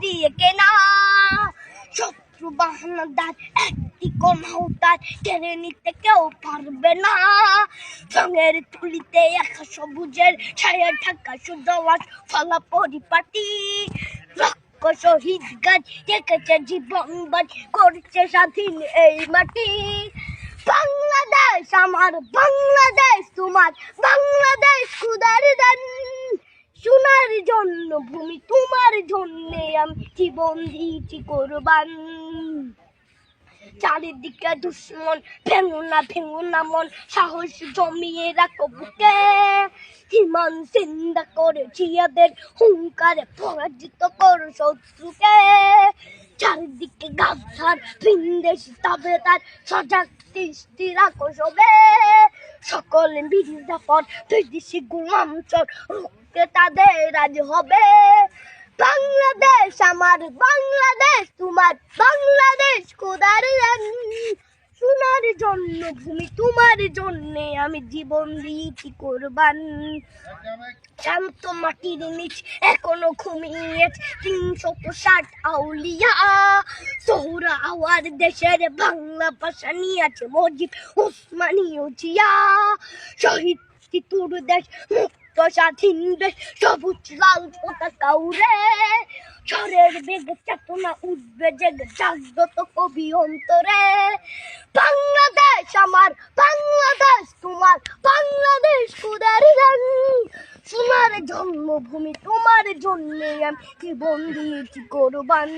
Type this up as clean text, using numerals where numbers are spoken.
দিয়ে কেনা। শত্রু বাহানাদার একটি কমাউতার কেড়ে নিতে কেউ পারবে না। রঙের তুলিতে একা সবুজের ছায়া ঢাকা সুজলাস ফলা পরিপাটি। শহীদ গাছ রেখেছে জীবন বাজ করছে স্বাধীন এই মাটি। বাংলাদেশ আমার, বাংলাদেশ তোমার, বাংলাদেশ খুদার দান। সোনার জন্য ভূমি তোমার জন্যে আমি জীবন দিয়েছি কোরবান। চারিদিকে দুশ্মন, ভেঙো না মন, সাহস জমিয়ে রাখো বুকে। হিমান চিন্তা করে জিয়াদের হুঙ্কারে পরাজিত করো শত্রুকে। চারিদিকে গাছার ভিনদেশি তাবেদার সজাগ দৃষ্টি রাখো সবে। সকলে মির্জাফর বিদেশি গোলাম চোর রুখতে তাদের আজ হবে। বাংলাদেশ আমার, বাংলাদেশ তোমার, বাংলাদেশ খোদার দান। সোনার জন্য ভূমি তোমার জন্যে আমি জীবন দিয়েছি কোরবান। শান্ত মাটির নিচ এখনো ঘুমিয়ে ৩৬০ আউলিয়া। সোহরা আওয়ার দেশের বাংলা ভাষা নিয়েছে মজিদ ওসমানীয় জিয়া। শহীদ তিতুর দেশ মুক্ত স্বাধীন দেশ, সবুজ লাল পতাকা উড়ে। ঝড়ের বেগে চেতনা উঠবে জেগে জাগ্রত কবি অন্তরে। বাংলাদেশ আমার, বাংলাদেশ তোমার, বাংলাদেশ খোদার দান। সোনার জন্মভূমি তোমার জন্যে আমি জীবন দিয়েছি কোরবান।